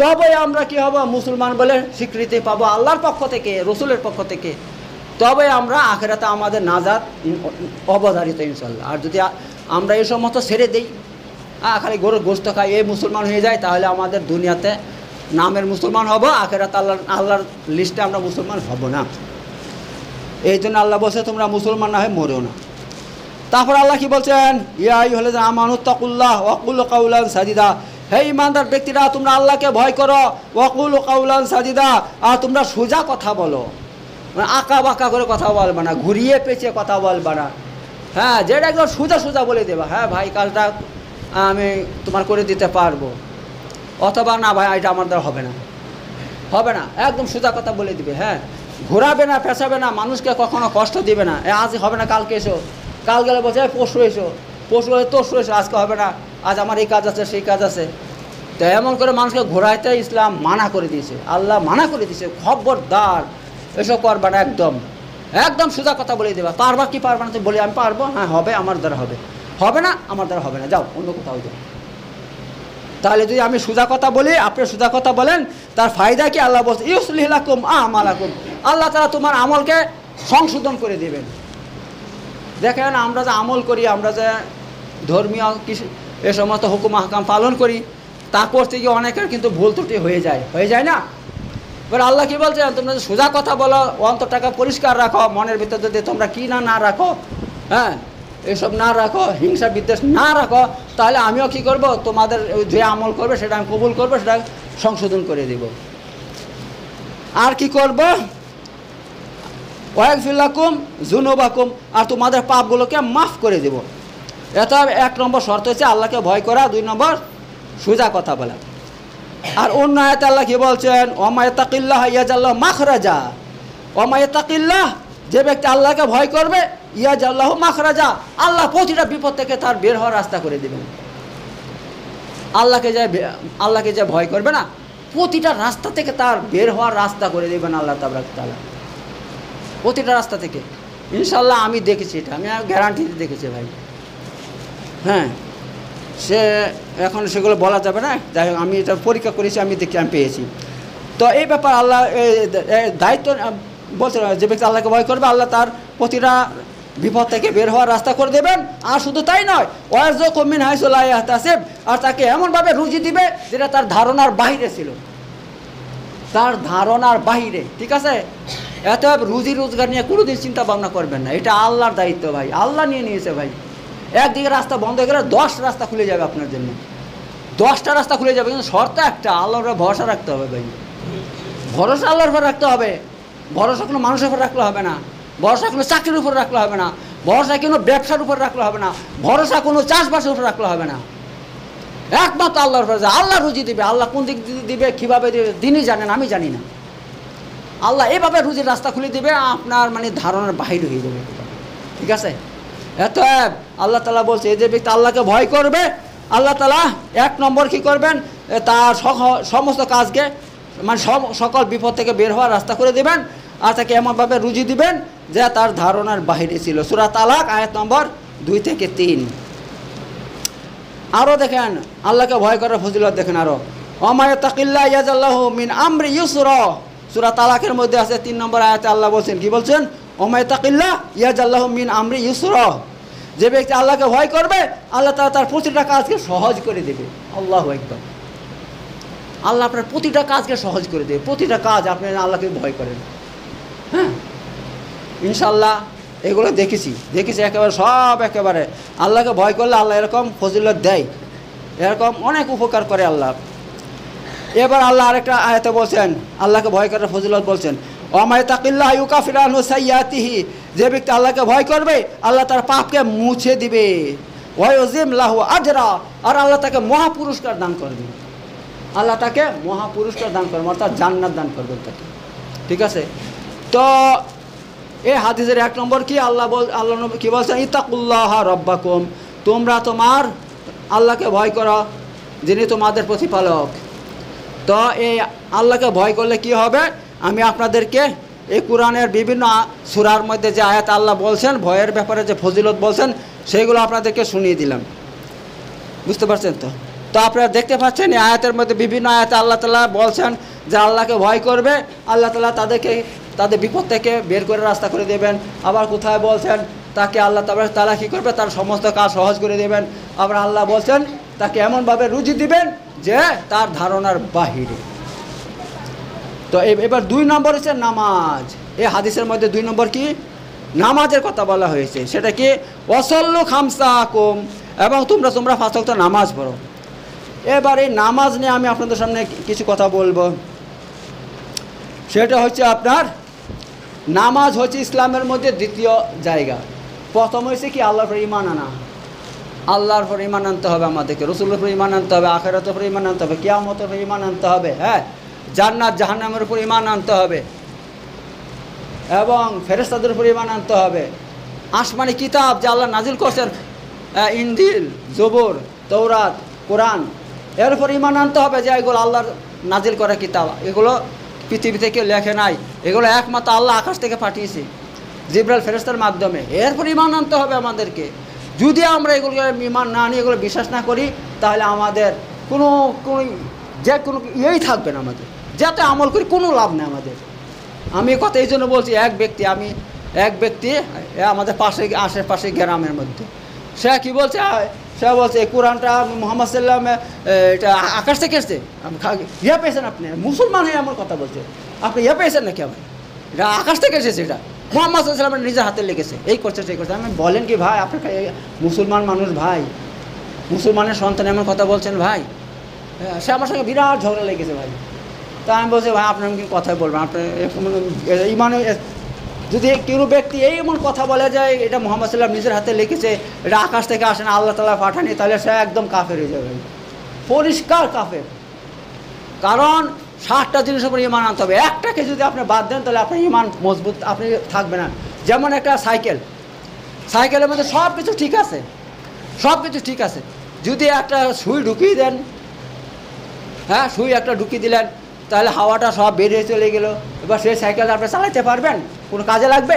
তবে আমরা কি হব? মুসলমান বলে স্বীকৃতি পাবো আল্লাহর পক্ষ থেকে, রসুলের পক্ষ থেকে, তবে আমরা আখিরাতে আমাদের নাজাত অবধারিত ইনশাল্লাহ। আর যদি আমরা এই সমস্ত ছেড়ে দিই, খালি গরুর গোস্ত খাই, এই মুসলমান হয়ে যায়, তাহলে আমাদের দুনিয়াতে নামের মুসলমান হব, আখিরাতে আল্লাহর লিস্টে আমরা মুসলমান হব না। এই জন্য আল্লাহ বলছে তোমরা মুসলমান না হয়ে মরেও না। তারপর আল্লাহ কি বলছেন? ইয়া আইয়ুহাল্লাযীনা আমানু তাকুল্লাহ ওয়া কুলু কাওলান সাদিদা, হে ঈমানদার ব্যক্তিরা, তোমরা আল্লাহকে ভয় করো, ওয়া কুলু কাওলান সাদিদা, আর তোমরা সোজা কথা বলো, মানে আঁকা বাঁকা করে কথা বলবা না, ঘুরিয়ে পেঁচিয়ে কথা বলবা না। হ্যাঁ, যেটা একদম সোজা বলে দেবা, হ্যাঁ ভাই কাজটা আমি তোমার করে দিতে পারবো, অথবা না ভাই এটা আমার দ্বারা হবে না, একদম সোজা কথা বলে দিবে। হ্যাঁ, ঘোরাবে না, পেঁচাবে না, মানুষকে কখনো কষ্ট দিবে না। আজ হবে না, কালকে এসো, কাল গেলে বলছে পরশু এসো, পরশু হলে তরশু এসো, আজকে হবে না, আজ আমার এই কাজ আছে সেই কাজ আছে। তো এমন করে মানুষকে ঘোরাইতে ইসলাম মানা করে দিয়েছে, আল্লাহ মানা করে দিয়েছে, খবরদার এসব করবা না, একদম সোজা কথা বলে দেবা। পারবা কি পারবা না? বলি আমি পারবো, হ্যাঁ হবে, আমার দ্বারা হবে না, আমার দ্বারা হবে না, যাও অন্য কোথাও যাও। তাহলে যদি আমি সোজা কথা বলি, আপনি সোজা কথা বলেন, তার ফায়দা কি? আল্লাহ বলছে ইউসলিহ লাকুম আমালাকুম, আল্লাহ তাআলা তোমার আমলকে সংশোধন করে দেবেন। দেখেন আমরা যে আমল করি, আমরা যে ধর্মীয় কিছু এ সমস্ত হুকুম হাকাম পালন করি, তা করতে গিয়ে অনেকের কিন্তু ভুল ত্রুটি হয়ে যায় না? এবার আল্লাহ কি বলছেন, তোমরা যদি সোজা কথা বলো, অন্তরটাকে পরিষ্কার রাখো, মনের ভিতর যদি তোমরা কি না রাখো, হ্যাঁ এসব না রাখো, হিংসা বিদ্বেষ না রাখো, তাহলে আমিও কি করব, তোমাদের যে আমল করবে সেটা আমি কবুল করবো, সেটা সংশোধন করে দেব। আর কি করব, ওয়াগফিরলাকুম যুনুবাকুম, আর তোমাদের পাপগুলোকে মাফ করে দেব। এটা 1 নম্বর শর্ত হচ্ছে আল্লাহকে ভয় করা, 2 নম্বর সোজা কথা বলা। আর অন্য আয়াতে আল্লাহ কি বলছেন, ওমা ইয়াত্তাকিল্লাহ ইয়াজআল্লাহু মাখরাজা, ওমা ইয়াত্তাকিল্লাহ, যে ব্যক্তি আল্লাহকে ভয় করবে, ইয়াজআল্লাহু মাখরাজা, আল্লাহ প্রতিটা বিপদ থেকে তার বের হওয়ার রাস্তা করে দেবেন। আল্লাহকে যে ভয় করবে না, প্রতিটা রাস্তা থেকে তার বের হওয়ার রাস্তা করে দেবেন আল্লাহ তাবারক তাআলা, প্রতিটা রাস্তা থেকে। ইনশাল্লাহ আমি দেখেছি, এটা আমি গ্যারান্টিতে দেখেছি ভাই। হ্যাঁ, সে এখন সেগুলো বলা যাবে না, যাই হোক আমি এটা পরীক্ষা করেছি, আমি পেয়েছি। তো এই ব্যাপার আল্লাহ দায়িত্ব বলছে, যে ব্যক্তি আল্লাহকে ভয় করবে, আল্লাহ তার প্রতিটা বিপদ থেকে বের হওয়ার রাস্তা করে দেবেন। আর শুধু তাই নয়, ওয়ারযুকহু মিন হাইসু লা ইয়াহতাসিব, আর তাকে এমনভাবে রুজি দিবে যেটা তার ধারণার বাহিরে ছিল, তার ধারণার বাহিরে। ঠিক আছে, এত রুজি রোজগার নিয়ে কোনোদিন চিন্তা ভাবনা করবেন না, এটা আল্লাহর দায়িত্ব ভাই, আল্লাহ নিয়ে নিয়েছে ভাই। একদিকে রাস্তা বন্ধ হয়ে গেলে 10 রাস্তা খুলে যাবে আপনার জন্য, 10টা রাস্তা খুলে যাবে, কিন্তু শর্ত একটা, আল্লাহর উপর ভরসা রাখতে হবে ভাই। ভরসা আল্লাহর উপর রাখতে হবে, ভরসা কোনো মানুষের উপর রাখলে হবে না, ভরসা কোনো চাকরির উপর রাখলে হবে না, ভরসা কোনো ব্যবসার উপর রাখলে হবে না, ভরসা কোনো চাষবাসের উপর রাখলে হবে না, একমাত্র আল্লাহর উপর। আল্লাহ রুজি দিবে, আল্লাহ কোন দিক দিবে, কীভাবে দিবে তিনি জানেন, আমি জানি না। আল্লাহ এভাবে রুজির রাস্তা খুলে দিবে, আপনার মানে ধারণার বাহির হয়ে যাবে। ঠিক আছে, এত আল্লাহ তাআলা বলছে, এই যে ব্যক্তি আল্লাহকে ভয় করবে, আল্লাহ তাআলা 1 নম্বর কী করবেন, তার সমস্ত কাজকে মানে সকল বিপদ থেকে বের হওয়ার রাস্তা করে দেবেন, আর তাকে এমনভাবে রুজি দিবেন যে তার ধারণার বাহিরে ছিল। সূরা তালাক আয়াত নম্বর 2 থেকে 3। আরও দেখেন আল্লাহকে ভয় করার ফজিলত দেখেন, আরও ওমা ইয়াত্তাকিল্লাহ ইয়াজআল্লাহু মিন আমরি ইউসরা, সূরা তালাকের মধ্যে আছে 3 নম্বর আয়াতে আল্লাহ বলছেন, কি বলছেন, ওমা ইয়াত্তাকিল্লাহ ইয়াজআল্লাহু মিন আমরি ইউসরা, যে ব্যক্তি আল্লাহকে ভয় করবে, আল্লাহ তাআলা তার প্রতিটা কাজকে সহজ করে দেবে। আল্লাহু আকবার, আল্লাহ আপনার প্রতিটা কাজকে সহজ করে দেবে, প্রতিটা কাজ আপনি আল্লাহকে ভয় করেন। হ্যাঁ, ইনশাল্লাহ এগুলো দেখেছি একেবারে সব, একেবারে আল্লাহকে ভয় করলে আল্লাহ এরকম ফজিলত দেয়, এরকম অনেক উপকার করে আল্লাহ। এবার আল্লাহ আরেকটা আয়াতে বলছেন, আল্লাহকে ভয় করার ফজিলত বলছেন, ওমা ইয়াত্তাকিল্লাহ ইউকাফির আনহু সাইয়্যাতিহি, যে ব্যক্তি আল্লাহকে ভয় করবে, আল্লাহ তার পাপকে মুছে দিবে, ওয়া ইউযিম লাহু আজরা, আর আল্লাহ তাকে মহাপুরস্কার দান করবে, আল্লাহ তাকে মহাপুরস্কার দান করবে, অর্থাৎ জান্নাত দান করবেন তাকে। ঠিক আছে, তো এই হাদিসের 1 নম্বর কি, আল্লাহ কি বলছেন, ইত্তাকুল্লাহ রাব্বাকুম, তোমরা তোমার আল্লাহকে ভয় করো যিনি তোমাদের প্রতিপালক। তো এই আল্লাহকে ভয় করলে কি হবে, আমি আপনাদেরকে এই কোরআনের বিভিন্ন সূরার মধ্যে যে আয়াত আল্লাহ বলছেন, ভয়ের ব্যাপারে যে ফজিলত বলছেন, সেইগুলো আপনাদেরকে শুনিয়ে দিলাম। বুঝতে পারছেন তো? তো আপনারা দেখতে পাচ্ছেন এই আয়াতের মধ্যে বিভিন্ন আয়াতে আল্লাহ তাআলা বলছেন যে আল্লাহকে ভয় করবে, আল্লাহ তাআলা তাদের বিপদ থেকে বের করে রাস্তা করে দেবেন। আবার কোথায় বলছেন তাকে আল্লাহ তাআলা কী করবে, তার সমস্ত কাজ সহজ করে দেবেন। আবার আল্লাহ বলছেন তাকে এমনভাবে রুজি দিবেন যে তার ধারণার বাহিরে। তো এবার 2 নম্বর হচ্ছে নামাজ। এই হাদিসের মধ্যে 2 নম্বর কি, নামাজের কথা বলা হয়েছে। সেটা কি, ওয়াসাল্লু খামসাকুম, এবং তোমরা 5 ওয়াক্ত নামাজ পড়ো। এবার এই নামাজ নিয়ে আমি আপনাদের সামনে কিছু কথা বলবো। সেটা হচ্ছে আপনার নামাজ হচ্ছে ইসলামের মধ্যে দ্বিতীয় জায়গা। প্রথম হয়েছে কি, আল্লাহর উপর ঈমান আনা, আল্লাহর উপর ঈমান আনতে হবে আমাদেরকে, রাসূলের উপর ঈমান আনতে হবে, আখিরাতের উপর ঈমান আনতে হবে, কিয়ামতের উপর ঈমান আনতে হবে, হ্যাঁ, জান্নাত জাহান্নামের উপর ঈমান আনতে হবে, এবং ফেরেশতাদের উপর ঈমান আনতে হবে। আসমানি কিতাব যে আল্লাহ নাজিল করছেন, ইনজিল, জবুর, তৌরাত, কোরআন, এর উপর ঈমান আনতে হবে যে এগুলো আল্লাহর নাজিল করা কিতাব, এগুলো পৃথিবী থেকে লেখে নাই, এগুলো একমাত্র আল্লাহ আকাশ থেকে পাঠিয়েছে জিবরাইল ফেরেশতার মাধ্যমে। এরপর ঈমান আনতে হবে আমাদেরকে। যদি আমরা এগুলো ঈমান না নিয়ে এগুলো বিশ্বাস না করি, তাহলে আমাদের কোনো ইয়েই থাকবে না, আমাদের যাতে আমল করি কোনো লাভ নেই আমাদের। আমি কথা এই জন্য বলছি, এক ব্যক্তি আমাদের আশেপাশে গ্রামের মধ্যে, সে কি বলছে, সে বলছে এই কোরআনটা মুহাম্মদ সাল্লাল্লাহু আলাইহি ওয়াসাল্লাম এটা আকাশ থেকে এসেছে, ইয়ে পেয়েছেন আপনি, মুসলমান হয়ে আমার কথা বলছে। আপনি পেয়েছেন নাকি? ভাই এটা আকাশ থেকে এসেছে, এটা মুহাম্মদ সাল্লাল্লাহু আলাইহি ওয়াসাল্লাম নিজের হাতে লিখেছে, এই করছে সেই করছে। আমি বলেন কি ভাই, আপনাকে মুসলমান মানুষ ভাই, মুসলমানের সন্তান এমন কথা বলছেন ভাই? সে আমার সঙ্গে বিরাট ঝগড়া লেগেছে ভাই। তা আমি বলছি ভাই আপনার কি কথাই বলবেন, আপনার ইমানে যদি কোনো ব্যক্তি এই এমন কথা বলে যায় এটা মুহাম্মদ সাল্লাল্লাহু আলাইহি ওয়াসাল্লাম নিজের হাতে লিখেছে, এটা আকাশ থেকে আসে না, আল্লাহ তাআলা পাঠানি, তাহলে সে একদম কাফের হয়ে যাবে, পরিষ্কার কাফের। কারণ 60টা জিনিসের উপর ইমান আনতে হবে, একটাকে যদি আপনি বাদ দেন তাহলে আপনার ইমান মজবুত আপনি থাকবে না। যেমন একটা সাইকেলের মধ্যে সব কিছু ঠিক আছে, সব কিছু ঠিক আছে, যদি একটা সুই ঢুকিয়ে দেন, হ্যাঁ সুই একটা ঢুকিয়ে দিলেন, তাহলে হাওয়াটা সব বেরিয়ে চলে গেল, এবার সেই সাইকেল আপনি চালাতে পারবেন? কোনো কাজে লাগবে?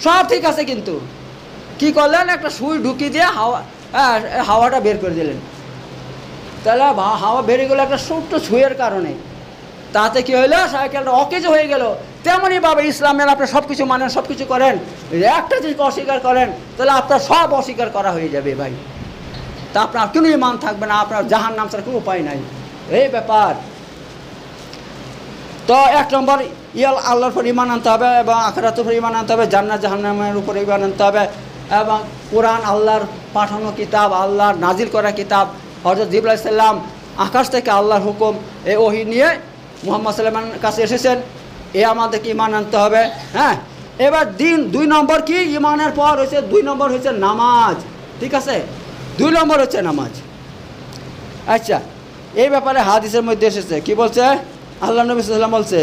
সব ঠিক আছে, কিন্তু কি করলেন, একটা সুই ঢুকিয়ে দিয়ে হাওয়াটা বের করে দিলেন, তাহলে হাওয়া বেরিয়ে গেলো একটা ছোট্ট সুইয়ের কারণে, তাতে কি হইলো, সাইকেলটা অকেজ হয়ে গেল। তেমনইভাবে ইসলামের আপনি সব কিছু মানেন, সব কিছু করেন, একটা জিনিস অস্বীকার করেন, তাহলে আপনার সব অস্বীকার করা হয়ে যাবে ভাই, তা আপনার কোনো ইমান থাকবে না, আপনার জাহান্নাম ছাড়া কোনো উপায় নাই, এই ব্যাপার। তো 1 নম্বর আল্লাহর উপর ইমান আনতে হবে, এবং আখিরাতের উপর ইমান আনতে হবে, জান্নাত জাহান্নামের উপর ইমান আনতে হবে, এবং কোরআন আল্লাহর পাঠানো কিতাব, আল্লাহর নাজিল করা কিতাব। হযরত জিবরাইল আলাইহিস সালাম আকাশ থেকে আল্লাহর হুকুম এই ওহী নিয়ে মুহাম্মদ সাল্লাল্লাহু আলাইহি ওয়াসাল্লামের কাছে এসেছেন, এ আমাদেরকে ইমান আনতে হবে। হ্যাঁ, এবার 2 নম্বর কি, ইমানের পর হচ্ছে 2 নম্বর হচ্ছে নামাজ, ঠিক আছে, 2 নম্বর হচ্ছে নামাজ। আচ্ছা, এই ব্যাপারে হাদিসের মধ্যে এসেছে, কি বলছে, আল্লাহ নবী সাল্লাল্লাহু আলাইহি ওয়াসাল্লাম বলছে,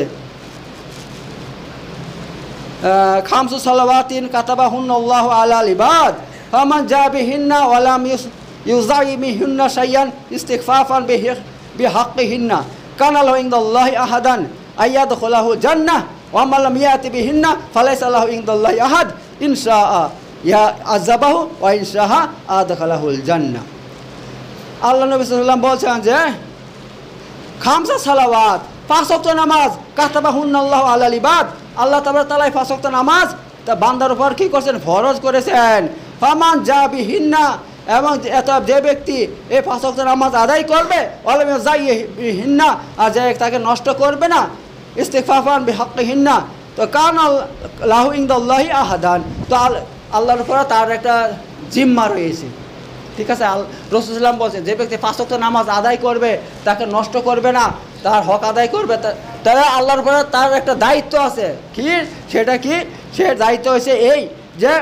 খামসু সালাওয়াতিন কাতাবাহুন্নাল্লাহু আলাল ইবাদ ফামান জা বিহিন্না ওয়া লাম ইউযাইমিহুন্না শাইয়ান ইস্তিগফাফান বিহাক্কিহিন্না কানা লাহু ইনদাল্লাহি আহাদান আইয়াদখুলাহু জান্নাহ ওয়া মান লাম ইয়াতি বিহিন্না ফালাইসা লাহু ইনদাল্লাহি আহাদ ইনশাআ ইয়া আযাবাহু ওয়া ইনশাআ আদখালাহুল জান্নাহ। আল্লাহ নবী সাল্লাল্লাহু আলাইহি ওয়াসাল্লাম বলছেন যে খামসা সালাওয়াত, 5 ওয়াক্ত নামাজ, কাতাবাহুন্নাল্লাহু আলাল ইবাদ, আল্লাহ তাআলা 5 ওয়াক্ত নামাজ তা বান্দার উপর কি করেছেন, ফরজ করেছেন। ফামান জা বিহিন্না, এবং যে ব্যক্তি এই 5 ওয়াক্ত নামাজ আদায় করবে, ওয়ালাম ইয়াযাইহিন্না, আর যে তাকে নষ্ট করবে না, ইস্তিগফাফান বিহাক্কিহিন্না, তো কানা লাহু ইনদাল্লাহি আহাদান, তো আল্লাহর উপর তার একটা জিম্মা রয়েছে, ঠিক আছে। রাসূল সাল্লাল্লাহু আলাইহি ওয়াসাল্লাম বলছেন যে ব্যক্তি 5 ওয়াক্ত নামাজ আদায় করবে, তাকে নষ্ট করবে না, তার হক আদায় করবে, তাহলে আল্লাহর উপরে তার একটা দায়িত্ব আছে। কি সেটা, কি সে দায়িত্ব হচ্ছে এই যে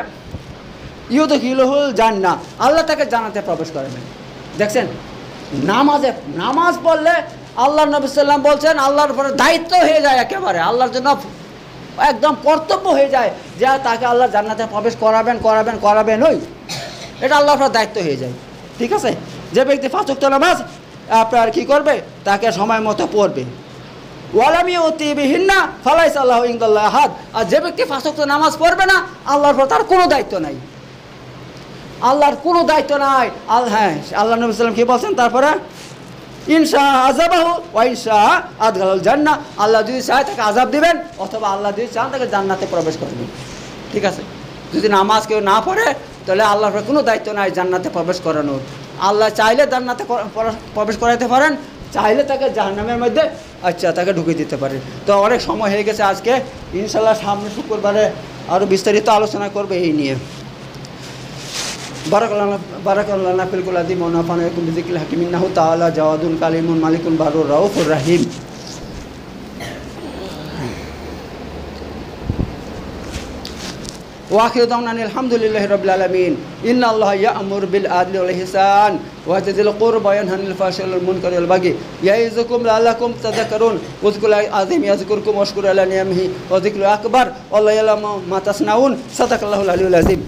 ইউদখিলুহুল জান্নাহ, আল্লাহ তাকে জান্নাতে প্রবেশ করাবেন। দেখছেন, নামাজ পড়লে আল্লাহ নবী সাল্লাল্লাহু আলাইহি ওয়াসাল্লাম বলছেন আল্লাহর উপরে দায়িত্ব হয়ে যায়, একেবারে আল্লাহর জন্য একদম কর্তব্য হয়ে যায় যে তাকে আল্লাহ জান্নাতে প্রবেশ করাবেন ওই, এটা আল্লাহর উপর দায়িত্ব হয়ে যায়, ঠিক আছে। যে ব্যক্তি 5 ওয়াক্ত নামাজ আপনার কি করবে, তাকে সময় মতো পড়বে, ওয়ালাম ইউতি বিহিন্না ফালাইসা লাহু ইনদাল্লাহি আহাদ, আর যে ব্যক্তি 5 ওয়াক্ত নামাজ পড়বে না, আল্লাহর উপর তার কোনো দায়িত্ব নাই, আল্লাহর কোনো দায়িত্ব নাই। হ্যাঁ, আল্লাহ নবী সাল্লাল্লাহু আলাইহি ওয়াসাল্লাম কি বলছেন তারপরে, ইনশা আযাবাহু ওয়া ইনশা আদখালাল জান্নাহ, আল্লাহ যদি চায় তাকে আযাব দিবেন, অথবা আল্লাহ যদি চান তাকে জান্নাতে প্রবেশ করবেন, ঠিক আছে। যদি নামাজ কেউ না পড়ে তাহলে আল্লাহর কোনো দায়িত্ব নাই জান্নাতে প্রবেশ করানোর, আল্লাহ চাইলে জান্নাতে প্রবেশ করাতে পারেন, চাইলে তাকে জাহান্নামের মধ্যে তাকে ঢুকিয়ে দিতে পারে। তো অনেক সময় হয়ে গেছে আজকে, ইনশাআল্লাহ সামনে শুক্রবারে আরও বিস্তারিত আলোচনা করবে এই নিয়ে। বারাকাল্লাহু লানা ফিল কুল্লি ওয়া নাফা'না বিকুল্লি যিকরিল হাকীম ইন্নাহু তাআলা জাওয়াদুন কালিমুন মালিকুন বারুর রাউফুর রাহিম। ওয়াখিরু দাওয়ানা আলহামদুলিল্লাহি রাব্বিল আলামিন। ইন্নাল্লাহা ইয়া'মুরু বিল আদলি ওয়াল ইহসান ওয়া ইয়াযিল কুরবা ওয়া ইয়ানহা আনিল ফাহশাই ওয়াল মুনকারি ওয়াল বাগি ইয়া'iযুকুম লা'আল্লাকুম তাযাক্কারুন। উযকুরুল্লাহ আযীম ইয়াযকুরকুম ওয়াশকুরু আলা নি'আমিহি ওয়া যিকরুল আকবার ওয়াল্লাহু ইয়া'লামু মা তাসনাউন। সাদাকাল্লাহুল আলিয়্যুল আযীম।